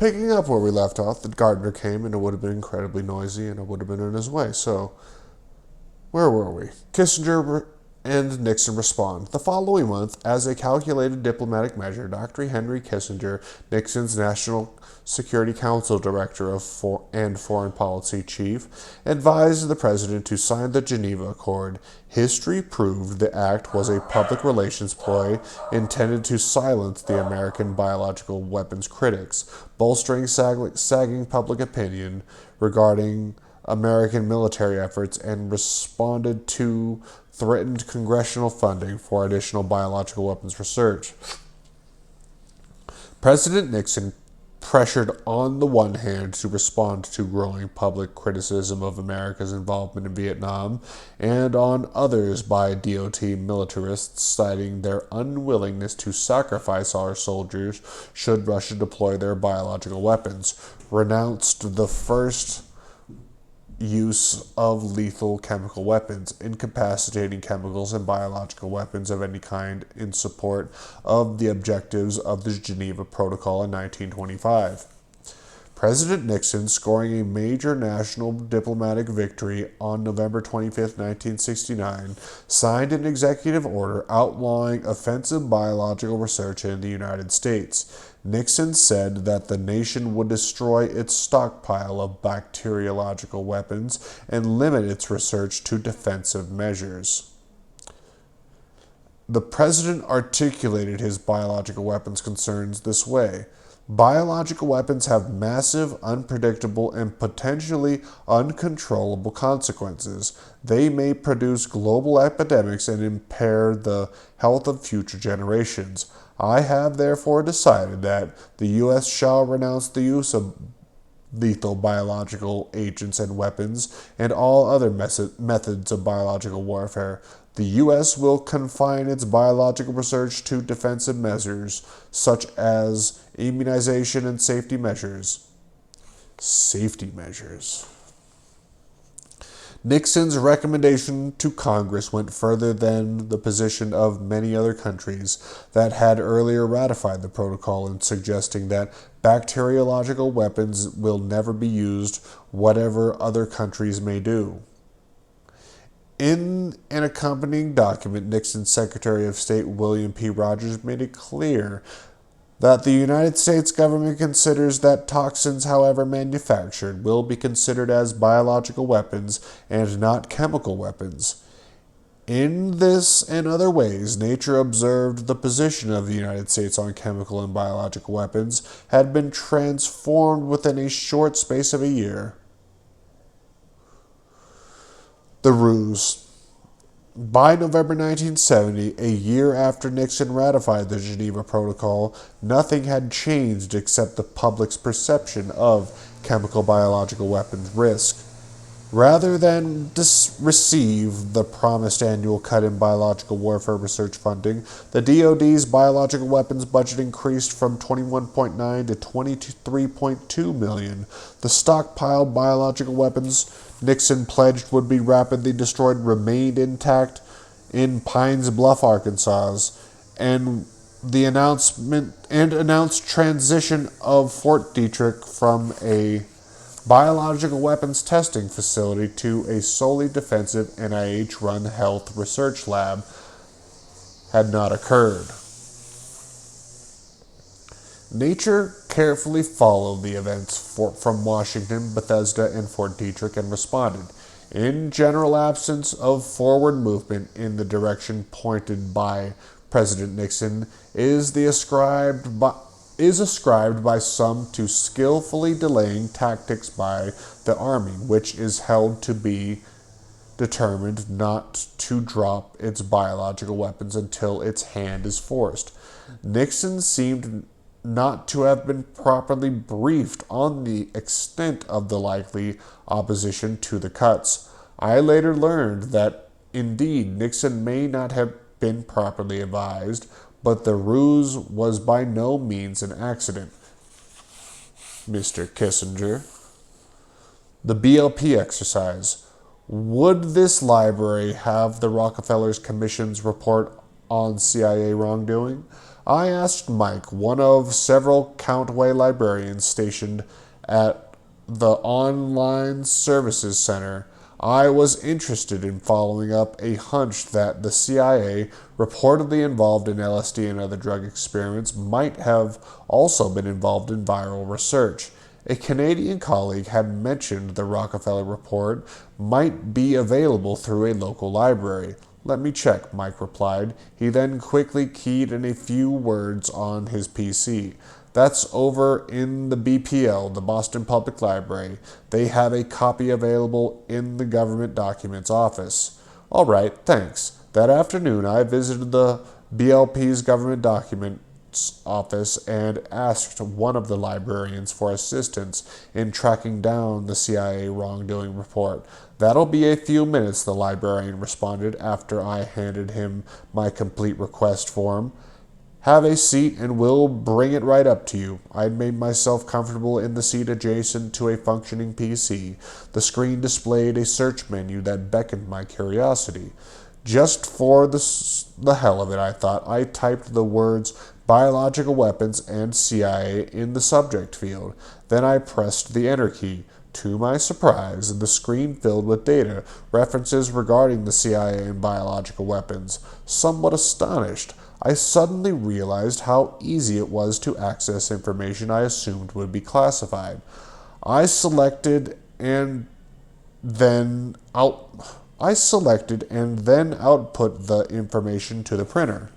Picking up where we left off, the gardener came, and it would have been incredibly noisy, and it would have been in his way. So, where were we? Kissinger and Nixon respond. The following month, as a calculated diplomatic measure, Dr. Henry Kissinger, Nixon's National Security Council Director and Foreign Policy Chief, advised the President to sign the Geneva Accord. History proved the act was a public relations ploy intended to silence the American biological weapons critics, bolstering sagging public opinion regarding American military efforts, and responded to threatened congressional funding for additional biological weapons research. President Nixon pressured on the one hand to respond to growing public criticism of America's involvement in Vietnam, and on others by DOT militarists citing their unwillingness to sacrifice our soldiers should Russia deploy their biological weapons, renounced the first use of lethal chemical weapons, incapacitating chemicals and biological weapons of any kind in support of the objectives of the Geneva Protocol in 1925. President Nixon, scoring a major national diplomatic victory on November 25, 1969, signed an executive order outlawing offensive biological research in the United States. Nixon said that the nation would destroy its stockpile of bacteriological weapons and limit its research to defensive measures. The president articulated his biological weapons concerns this way. Biological weapons have massive, unpredictable, and potentially uncontrollable consequences. They may produce global epidemics and impair the health of future generations. I have therefore decided that the U.S. shall renounce the use of lethal biological agents and weapons and all other methods of biological warfare. The U.S. will confine its biological research to defensive measures such as immunization and safety measures. Nixon's recommendation to Congress went further than the position of many other countries that had earlier ratified the protocol in suggesting that bacteriological weapons will never be used, whatever other countries may do. In an accompanying document, Nixon's Secretary of State William P. Rogers made it clear that the United States government considers that toxins, however manufactured, will be considered as biological weapons and not chemical weapons. In this and other ways, nature observed the position of the United States on chemical and biological weapons had been transformed within a short space of a year. The ruse. By November 1970, a year after Nixon ratified the Geneva Protocol, nothing had changed except the public's perception of chemical biological weapons risk. Rather than receive the promised annual cut in biological warfare research funding, the DoD's biological weapons budget increased from $21.9 to $23.2 million. The stockpiled biological weapons Nixon pledged would be rapidly destroyed remained intact in Pines Bluff, Arkansas, and the announced transition of Fort Detrick from a biological weapons testing facility to a solely defensive NIH-run health research lab had not occurred. Nature carefully followed the events from Washington, Bethesda, and Fort Detrick and responded. In general absence of forward movement in the direction pointed by President Nixon is ascribed by some to skillfully delaying tactics by the Army, which is held to be determined not to drop its biological weapons until its hand is forced. Nixon seemed not to have been properly briefed on the extent of the likely opposition to the cuts. I later learned that, indeed, Nixon may not have been properly advised, but the ruse was by no means an accident. Mr. Kissinger. The BLP exercise. Would this library have the Rockefeller's Commission's report on CIA wrongdoing? I asked Mike, one of several Countway librarians stationed at the Online Services Center. I was interested in following up a hunch that the CIA, reportedly involved in LSD and other drug experiments, might have also been involved in viral research. A Canadian colleague had mentioned the Rockefeller report might be available through a local library. Let me check, Mike replied. He then quickly keyed in a few words on his PC. That's over in the BPL, the Boston Public Library. They have a copy available in the government documents office. All right, thanks. That afternoon, I visited the BLP's government documents office and asked one of the librarians for assistance in tracking down the CIA wrongdoing report. That'll be a few minutes, the librarian responded after I handed him my complete request form. Have a seat and we'll bring it right up to you. I'd made myself comfortable in the seat adjacent to a functioning PC. The screen displayed a search menu that beckoned my curiosity. Just for the hell of it, I thought, I typed the words biological weapons and CIA in the subject field. Then I pressed the enter key. To my surprise, the screen filled with data, references regarding the CIA and biological weapons. Somewhat astonished, I suddenly realized how easy it was to access information I assumed would be classified. I selected and then output the information to the printer.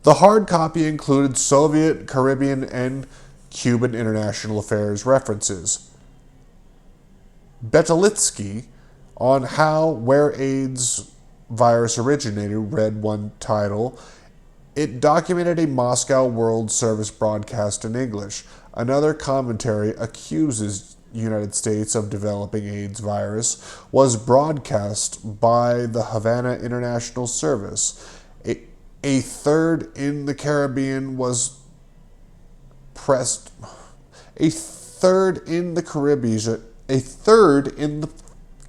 The hard copy included Soviet, Caribbean, and Cuban international affairs references. Betalitsky on where AIDS virus originated read one title. It documented a Moscow World Service broadcast in English. Another commentary accuses United States of developing AIDS virus was broadcast by the Havana International Service. A third in the Caribbean was pressed. A third in the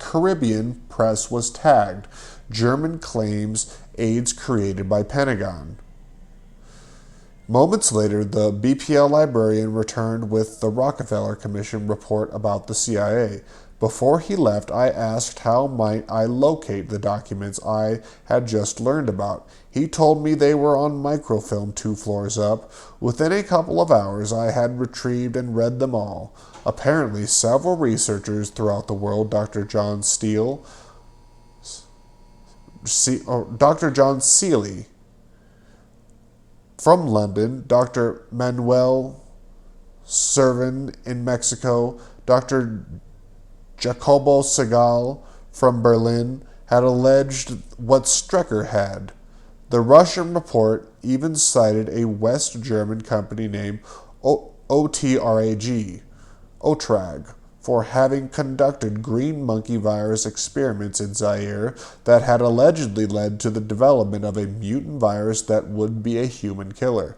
Caribbean press was tagged. German claims AIDS created by Pentagon. Moments later, the BPL librarian returned with the Rockefeller Commission report about the CIA. Before he left, I asked how might I locate the documents I had just learned about. He told me they were on microfilm 2 floors up. Within a couple of hours, I had retrieved and read them all. Apparently, several researchers throughout the world, Dr. John Seeley, from London, Dr. Manuel Servin in Mexico, Dr. Jacobo Segal from Berlin had alleged what Strecker had. The Russian report even cited a West German company named OTRAG, for having conducted green monkey virus experiments in Zaire that had allegedly led to the development of a mutant virus that would be a human killer.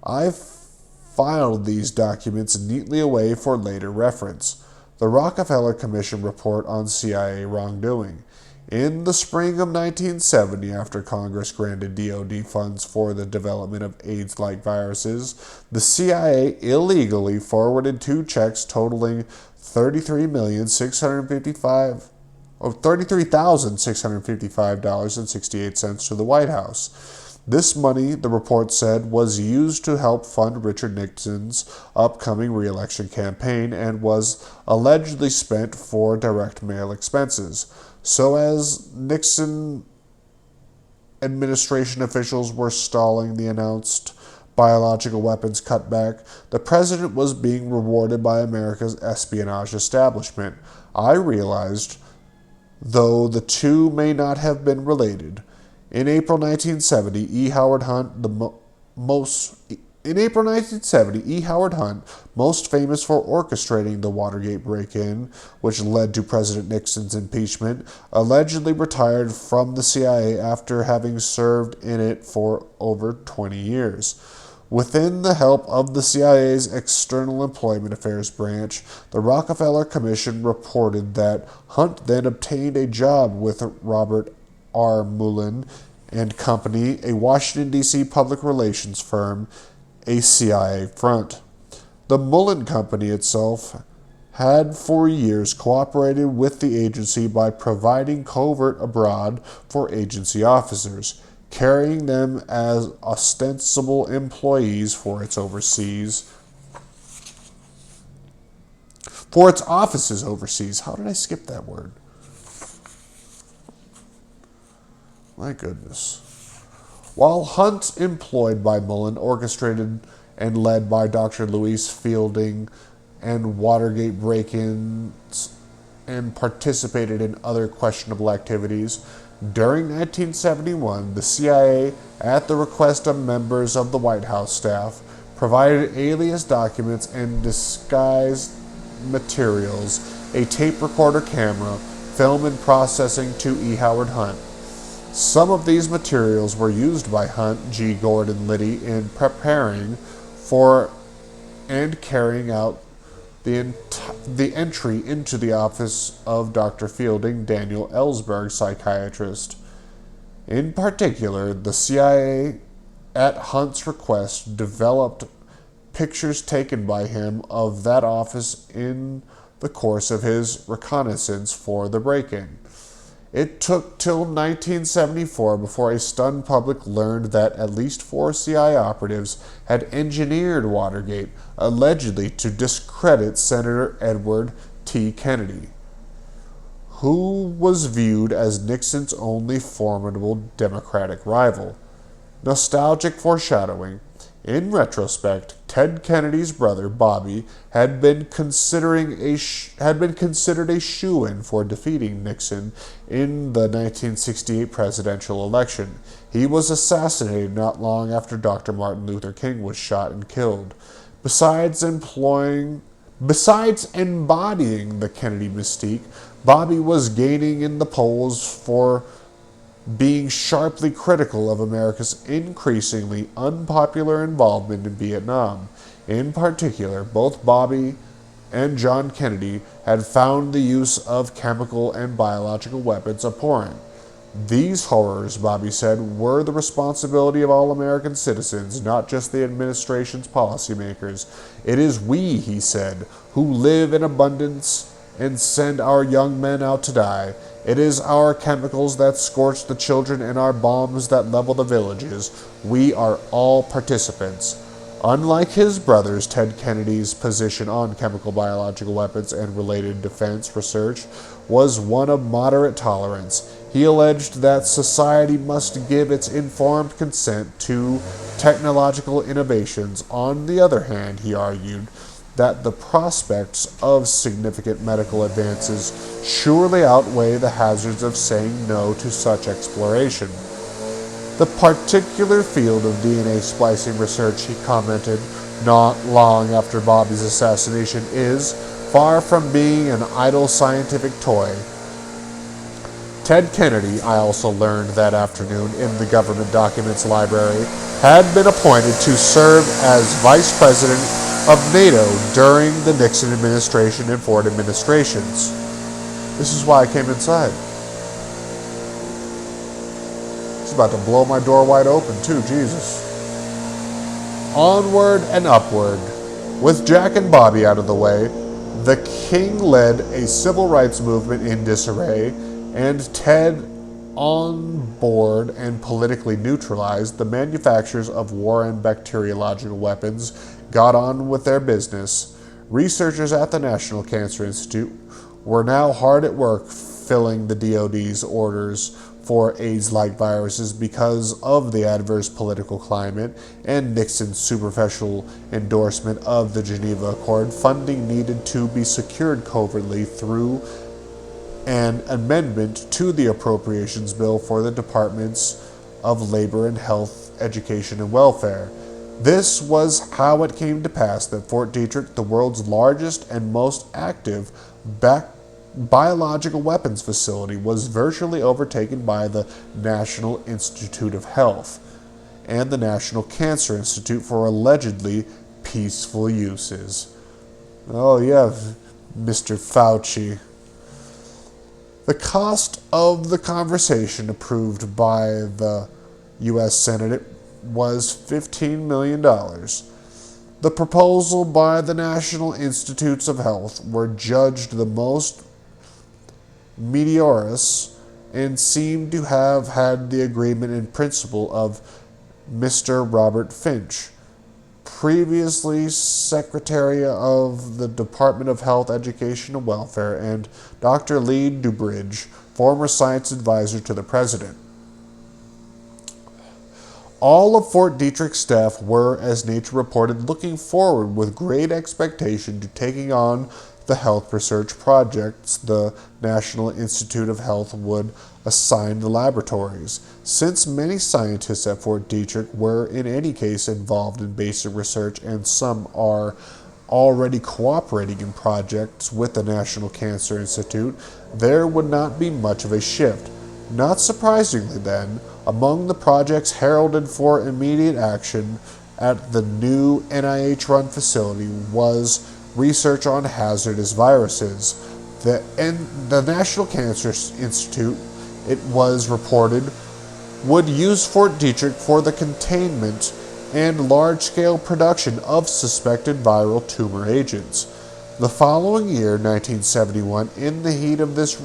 I filed these documents neatly away for later reference. The Rockefeller Commission report on CIA wrongdoing. In the spring of 1970, after Congress granted D.O.D. funds for the development of AIDS-like viruses, the CIA illegally forwarded 2 checks totaling $33,655.68 to the White House. This money, the report said, was used to help fund Richard Nixon's upcoming re-election campaign and was allegedly spent for direct mail expenses. So as Nixon administration officials were stalling the announced biological weapons cutback, the president was being rewarded by America's espionage establishment. I realized, though the two may not have been related. In April 1970, E. Howard Hunt, most famous for orchestrating the Watergate break-in, which led to President Nixon's impeachment, allegedly retired from the CIA after having served in it for over 20 years. Within the help of the CIA's External Employment Affairs Branch, the Rockefeller Commission reported that Hunt then obtained a job with Robert R. Mullen and Company, a Washington, D.C. public relations firm, a CIA front. The Mullen Company itself had for years cooperated with the agency by providing covert abroad for agency officers, carrying them as ostensible employees for its offices overseas. How did I skip that word? My goodness. While Hunt, employed by Mullen, orchestrated and led by Dr. Louise Fielding and Watergate break-ins and participated in other questionable activities, during 1971, the CIA, at the request of members of the White House staff, provided alias documents and disguised materials, a tape recorder camera, film and processing to E. Howard Hunt. Some of these materials were used by Hunt, G. Gordon Liddy in preparing for and carrying out the entry into the office of Dr. Fielding, Daniel Ellsberg, psychiatrist. In particular, the CIA, at Hunt's request, developed pictures taken by him of that office in the course of his reconnaissance for the break-in. It took till 1974 before a stunned public learned that at least 4 CIA operatives had engineered Watergate, allegedly to discredit Senator Edward T. Kennedy, who was viewed as Nixon's only formidable Democratic rival. Nostalgic foreshadowing. In retrospect, Ted Kennedy's brother, Bobby, had been considered a shoo-in for defeating Nixon in the 1968 presidential election. He was assassinated not long after Dr. Martin Luther King was shot and killed. Besides embodying the Kennedy mystique, Bobby was gaining in the polls for being sharply critical of America's increasingly unpopular involvement in Vietnam. In particular, both Bobby and John Kennedy had found the use of chemical and biological weapons abhorrent. These horrors, Bobby said, were the responsibility of all American citizens, not just the administration's policymakers. It is we, he said, who live in abundance and send our young men out to die. It is our chemicals that scorch the children and our bombs that level the villages. We are all participants. Unlike his brothers, Ted Kennedy's position on chemical biological weapons and related defense research was one of moderate tolerance. He alleged that society must give its informed consent to technological innovations. On the other hand, he argued that the prospects of significant medical advances surely outweigh the hazards of saying no to such exploration. The particular field of DNA splicing research, he commented not long after Bobby's assassination, is far from being an idle scientific toy. Ted Kennedy, I also learned that afternoon in the government documents library, had been appointed to serve as vice president of NATO during the Nixon administration and Ford administrations. This is why I came inside. It's about to blow my door wide open too, Jesus. Onward and upward. With Jack and Bobby out of the way, the King led a civil rights movement in disarray, and Ted, on board and politically neutralized, the manufacturers of war and bacteriological weapons got on with their business. Researchers at the National Cancer Institute were now hard at work filling the DoD's orders for AIDS-like viruses because of the adverse political climate and Nixon's superficial endorsement of the Geneva Accord. Funding needed to be secured covertly through an amendment to the appropriations bill for the Departments of Labor and Health, Education, and Welfare. This was how it came to pass that Fort Detrick, the world's largest and most active biological weapons facility, was virtually overtaken by the National Institute of Health and the National Cancer Institute for allegedly peaceful uses. Oh yeah, Mr. Fauci. The cost of the conversation approved by the U.S. Senate was $15 million. The proposal by the National Institutes of Health were judged the most meritorious and seemed to have had the agreement in principle of Mr. Robert Finch, previously Secretary of the Department of Health, Education, and Welfare, and Dr. Lee Dubridge, former science advisor to the President. All of Fort Detrick's staff were, as Nature reported, looking forward with great expectation to taking on the health research projects the National Institute of Health would assign the laboratories. Since many scientists at Fort Detrick were in any case involved in basic research and some are already cooperating in projects with the National Cancer Institute, there would not be much of a shift. Not surprisingly then, among the projects heralded for immediate action at the new NIH-run facility was research on hazardous viruses. The National Cancer Institute, it was reported, would use Fort Detrick for the containment and large-scale production of suspected viral tumor agents. The following year, 1971, in the heat of his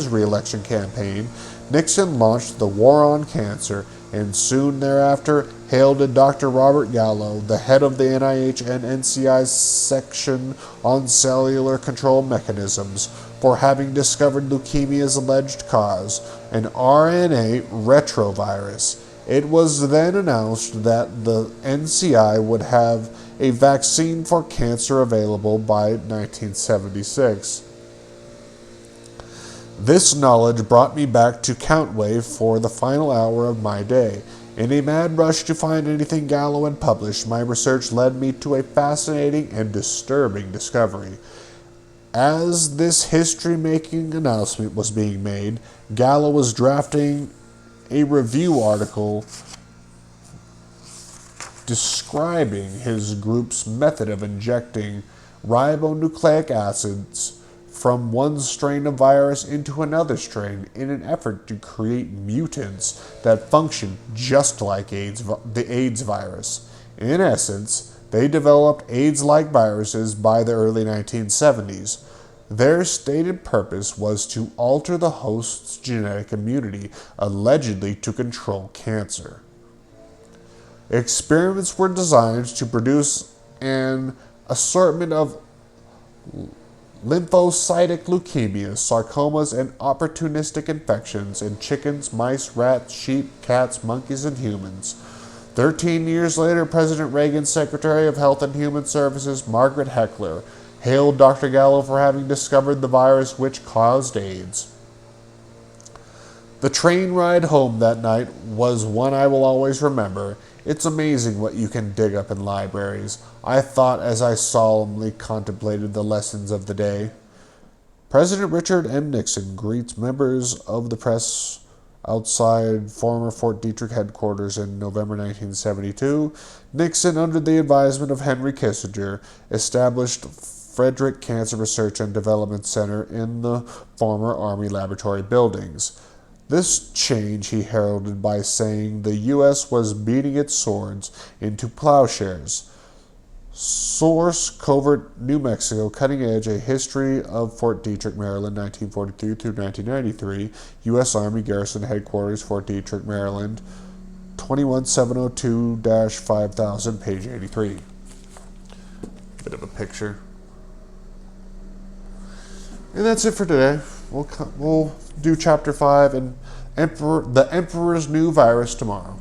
re-election campaign, Nixon launched the War on Cancer, and soon thereafter hailed Dr. Robert Gallo, the head of the NIH and NCI's section on cellular control mechanisms, for having discovered leukemia's alleged cause, an RNA retrovirus. It was then announced that the NCI would have a vaccine for cancer available by 1976. This knowledge brought me back to Countway for the final hour of my day. In a mad rush to find anything Gallo had published, my research led me to a fascinating and disturbing discovery. As this history-making announcement was being made, Gallo was drafting a review article describing his group's method of injecting ribonucleic acids from one strain of virus into another strain in an effort to create mutants that function just like the AIDS virus. In essence, they developed AIDS-like viruses by the early 1970s. Their stated purpose was to alter the host's genetic immunity, allegedly to control cancer. Experiments were designed to produce an assortment of lymphocytic leukemias, sarcomas, and opportunistic infections in chickens, mice, rats, sheep, cats, monkeys, and humans. 13 years later, President Reagan's Secretary of Health and Human Services, Margaret Heckler, hailed Dr. Gallo for having discovered the virus which caused AIDS. The train ride home that night was one I will always remember. It's amazing what you can dig up in libraries, I thought as I solemnly contemplated the lessons of the day. President Richard M. Nixon greets members of the press outside former Fort Detrick headquarters in November 1972. Nixon, under the advisement of Henry Kissinger, established Frederick Cancer Research and Development Center in the former Army laboratory buildings. This change he heralded by saying the U.S. was beating its swords into plowshares. Source: Covert, New Mexico, Cutting Edge, A History of Fort Detrick, Maryland, 1943 through 1993, U.S. Army Garrison Headquarters, Fort Detrick, Maryland, 21702-5000, page 83. Bit of a picture. And that's it for today. We'll do Chapter 5 and the Emperor's New Virus tomorrow.